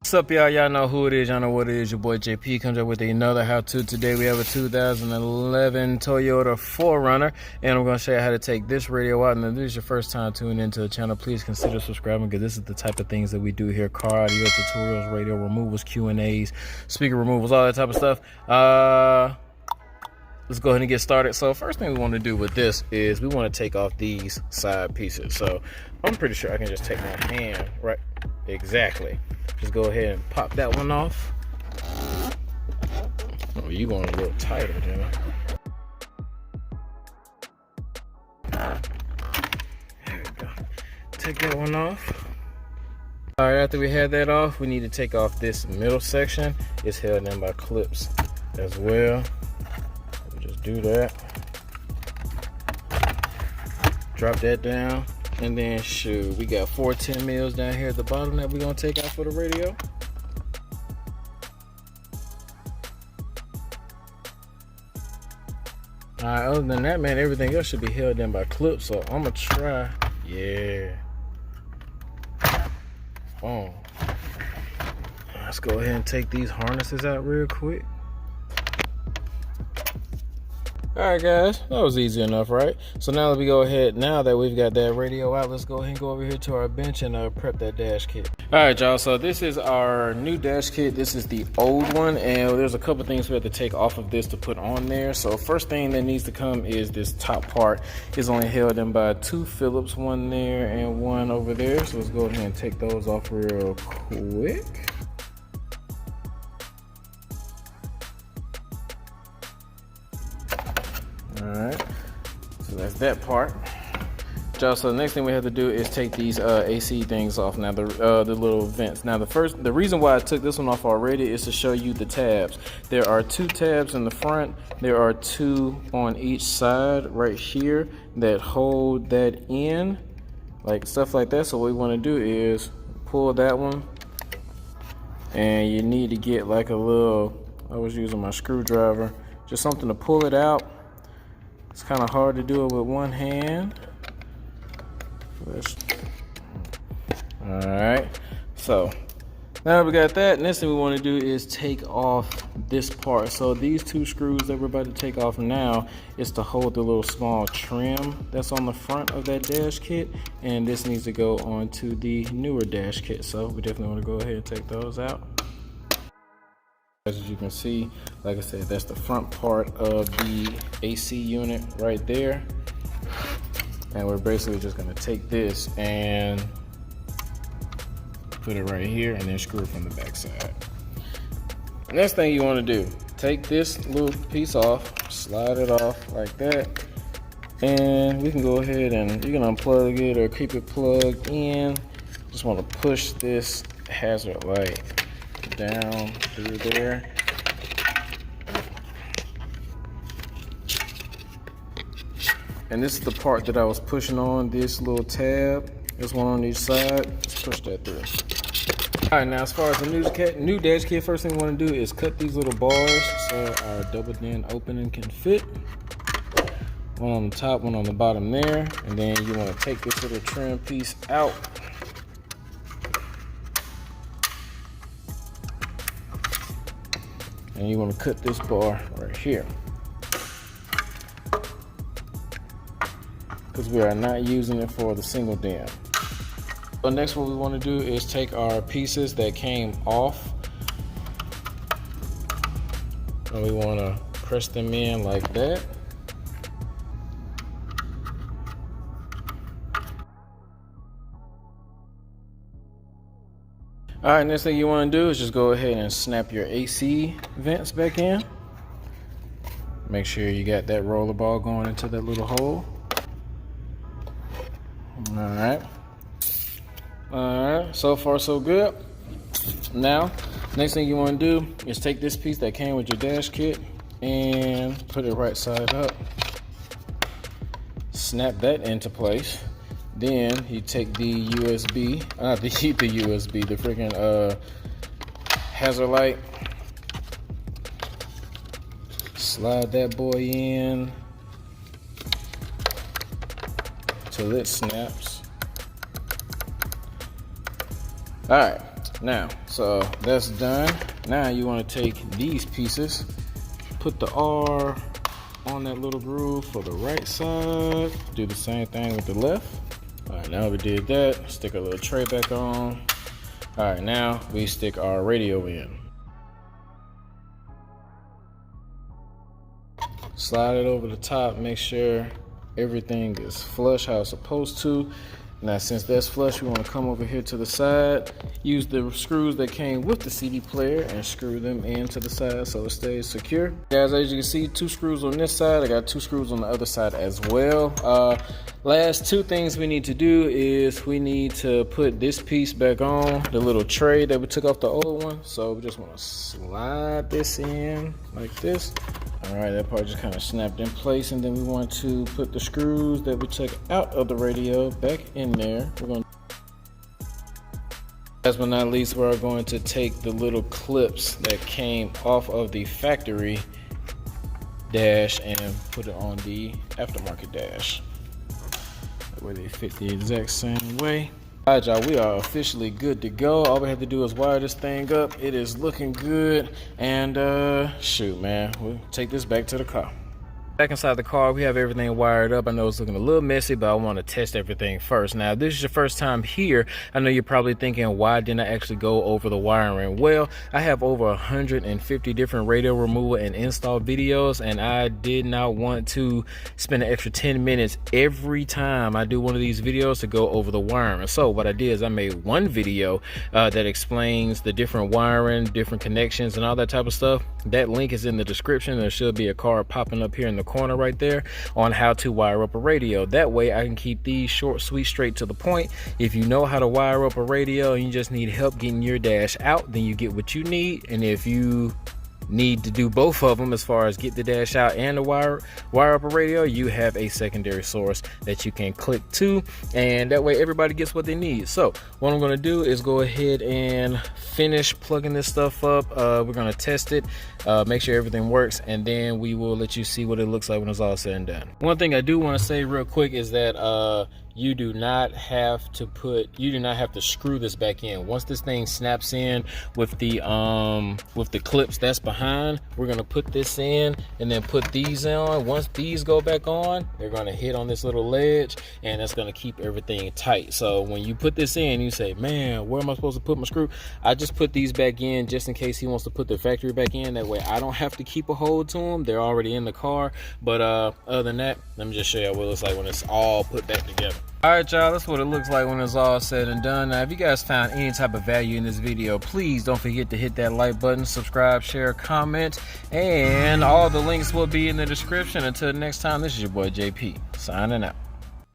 What's up, y'all? Y'all know who it is. Y'all know what it is. Your boy JP comes up with another how-to. Today we have a 2011 Toyota 4Runner, and I'm going to show you how to take this radio out. And if this is your first time tuning into the channel, please consider subscribing, because this is the type of things that we do here: car audio tutorials, radio removals, Q&As, speaker removals, all that type of stuff. Let's go ahead and get started. So first thing we want to do with this is we want to take off these side pieces. So I'm pretty sure I can just take my hand, right? Exactly. Just go ahead and pop that one off. Oh, you going a little tighter, Jimmy. There we go. Take that one off. All right, after we had that off, we need to take off this middle section. It's held in by clips as well. Just do that. Drop that down. And then shoot, we got 4 10 mils down here at the bottom that we're gonna take out for the radio. Alright, other than that, man, everything else should be held in by clips. So I'm gonna try. Yeah. Boom. Let's go ahead and take these harnesses out real quick. Alright guys, that was easy enough, right? So now that we go ahead, now that we've got that radio out, let's go ahead and go over here to our bench and prep that dash kit. Alright y'all, so this is our new dash kit. This is the old one, and there's a couple things we have to take off of this to put on there. So first thing that needs to come is this top part. It's only held in by 2 Phillips, one there and one over there. So let's go ahead and take those off real quick. Alright, so that's that part. So the next thing we have to do is take these AC things off now, the little vents. Now the reason why I took this one off already is to show you the tabs. There are 2 tabs in the front. There are 2 on each side right here that hold that in, like stuff like that. So what we want to do is pull that one, and you need to get like a little, I was using my screwdriver, just something to pull it out. It's kind of hard to do it with one hand. All right, so now we got that. Next thing we want to do is take off this part. So these 2 screws that we're about to take off now is to hold the little small trim that's on the front of that dash kit, and this needs to go onto the newer dash kit. So we definitely want to go ahead and take those out. As you can see, like I said, that's the front part of the AC unit right there. And we're basically just gonna take this and put it right here and then screw it from the back side. Next thing you wanna do, take this little piece off, slide it off like that, and we can go ahead and you can unplug it or keep it plugged in. Just wanna push this hazard light down through there. And this is the part that I was pushing on, this little tab. There's one on each side. Let's push that through. All right, now as far as the new dash kit, first thing we want to do is cut these little bars so our double din opening can fit. One on the top, one on the bottom there. And then you want to take this little trim piece out. And you want to cut this bar right here, because we are not using it for the single DIN. So next what we want to do is take our pieces that came off, and we want to press them in like that. All right, next thing you want to do is just go ahead and snap your AC vents back in. Make sure you got that roller ball going into that little hole. All right, so far so good. Now, next thing you want to do is take this piece that came with your dash kit and put it right side up. Snap that into place. Then you take the USB, not the USB, the freaking hazard light. Slide that boy in till it snaps. All right, Now, so that's done. Now you want to take these pieces, put the R on that little groove for the right side, do the same thing with the left. All right, now we did that, stick a little tray back on. All right, now we stick our radio in. Slide it over the top, make sure everything is flush how it's supposed to. Now, since that's flush, we want to come over here to the side, use the screws that came with the CD player and screw them into the side so it stays secure. Guys, as you can see, 2 screws on this side. I got 2 screws on the other side as well. Last 2 things we need to do is we need to put this piece back on, the little tray that we took off the old one. So we just want to slide this in like this. All right, that part just kind of snapped in place, and then we want to put the screws that we took out of the radio back in there. We're going to, last but not least, we're going to take the little clips that came off of the factory dash and put it on the aftermarket dash. That way they fit the exact same way. All right, y'all, we are officially good to go. All we have to do is wire this thing up. It is looking good. And shoot, man, we'll take this back to the car. Back inside the car, we have everything wired up. I know it's looking a little messy, but I want to test everything first. Now, if this is your first time here, I know you're probably thinking, why didn't I actually go over the wiring? Well, I have over 150 different radio removal and install videos, and I did not want to spend an extra 10 minutes every time I do one of these videos to go over the wiring. So what I did is I made one video that explains the different wiring, different connections, and all that type of stuff. That link is in the description. There should be a card popping up here in the corner right there on how to wire up a radio. That way I can keep these short, sweet, straight to the point. If you know how to wire up a radio and you just need help getting your dash out, then you get what you need. And if you need to do both of them, as far as get the dash out and the wire up a radio, you have a secondary source that you can click to, and that way everybody gets what they need. So what I'm going to do is go ahead and finish plugging this stuff up. We're going to test it, make sure everything works, and then we will let you see what it looks like when it's all said and done. One thing I do want to say real quick is that you do not have to screw this back in. Once this thing snaps in with the clips that's behind, we're gonna put this in and then put these on. Once these go back on, they're gonna hit on this little ledge, and that's gonna keep everything tight. So when you put this in, you say, man, where am I supposed to put my screw? I just put these back in just in case he wants to put the factory back in. That way I don't have to keep a hold to them. They're already in the car. But other than that, let me just show you what it looks like when it's all put back together. All right, y'all, that's what it looks like when it's all said and done. Now, if you guys found any type of value in this video, please don't forget to hit that like button, subscribe, share, comment, and all the links will be in the description. Until next time, this is your boy JP, signing out.